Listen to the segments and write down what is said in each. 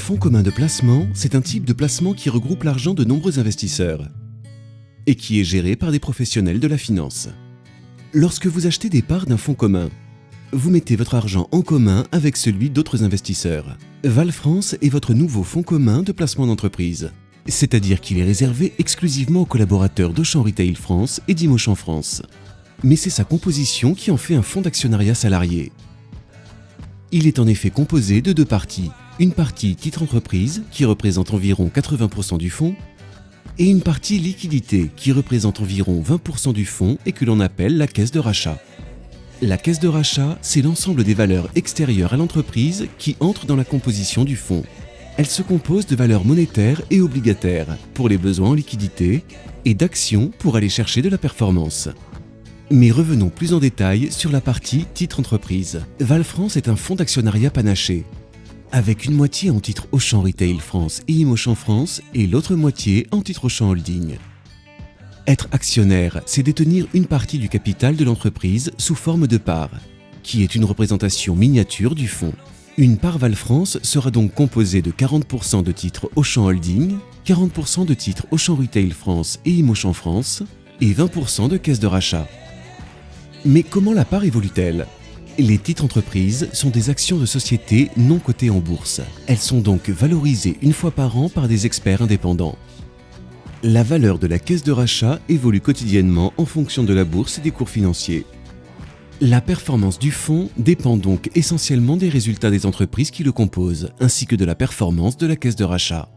fonds commun de placement, c'est un type de placement qui regroupe l'argent de nombreux investisseurs et qui est géré par des professionnels de la finance. Lorsque vous achetez des parts d'un fonds commun, vous mettez votre argent en commun avec celui d'autres investisseurs. Val France est votre nouveau fonds commun de placement d'entreprise, c'est-à-dire qu'il est réservé exclusivement aux collaborateurs d'Auchan Retail France et d'Immochant France. Mais c'est sa composition qui en fait un fonds d'actionnariat salarié. Il est en effet composé de deux parties. Une partie titre entreprise qui représente environ 80% du fonds et une partie liquidité qui représente environ 20% du fonds et que l'on appelle la caisse de rachat. La caisse de rachat, c'est l'ensemble des valeurs extérieures à l'entreprise qui entrent dans la composition du fonds. Elle se compose de valeurs monétaires et obligataires pour les besoins en liquidité et d'actions pour aller chercher de la performance. Mais revenons plus en détail sur la partie titre entreprise. Val France est un fonds d'actionnariat panaché, avec une moitié en titre Auchan Retail France et Immochant France et l'autre moitié en titre Auchan Holding. Être actionnaire, c'est détenir une partie du capital de l'entreprise sous forme de part, qui est une représentation miniature du fonds. Une part Val France sera donc composée de 40% de titres Auchan Holding, 40% de titres Auchan Retail France et Immochant France et 20% de caisse de rachat. Mais comment la part évolue-t-elle ? Les titres entreprises sont des actions de sociétés non cotées en bourse. Elles sont donc valorisées une fois par an par des experts indépendants. La valeur de la caisse de rachat évolue quotidiennement en fonction de la bourse et des cours financiers. La performance du fonds dépend donc essentiellement des résultats des entreprises qui le composent, ainsi que de la performance de la caisse de rachat.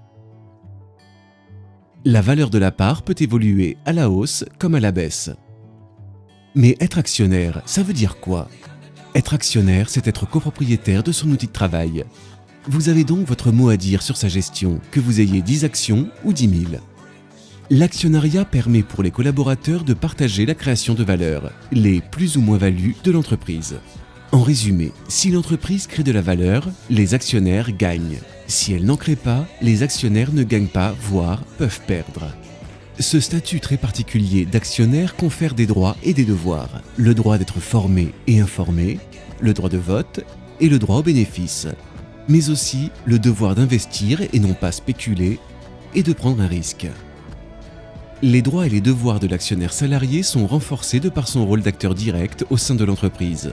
La valeur de la part peut évoluer à la hausse comme à la baisse. Mais être actionnaire, ça veut dire quoi ? Être actionnaire, c'est être copropriétaire de son outil de travail. Vous avez donc votre mot à dire sur sa gestion, que vous ayez 10 actions ou 10 000. L'actionnariat permet pour les collaborateurs de partager la création de valeur, les plus ou moins values de l'entreprise. En résumé, si l'entreprise crée de la valeur, les actionnaires gagnent. Si elle n'en crée pas, les actionnaires ne gagnent pas, voire peuvent perdre. Ce statut très particulier d'actionnaire confère des droits et des devoirs. Le droit d'être formé et informé, le droit de vote et le droit aux bénéfices. Mais aussi le devoir d'investir et non pas spéculer et de prendre un risque. Les droits et les devoirs de l'actionnaire salarié sont renforcés de par son rôle d'acteur direct au sein de l'entreprise.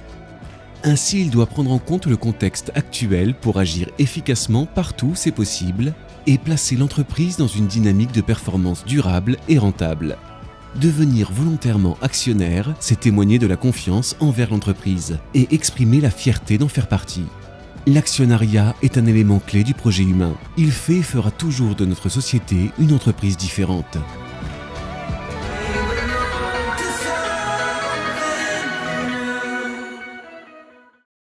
Ainsi, il doit prendre en compte le contexte actuel pour agir efficacement partout où c'est possible et placer l'entreprise dans une dynamique de performance durable et rentable. Devenir volontairement actionnaire, c'est témoigner de la confiance envers l'entreprise et exprimer la fierté d'en faire partie. L'actionnariat est un élément clé du projet humain. Il fait et fera toujours de notre société une entreprise différente.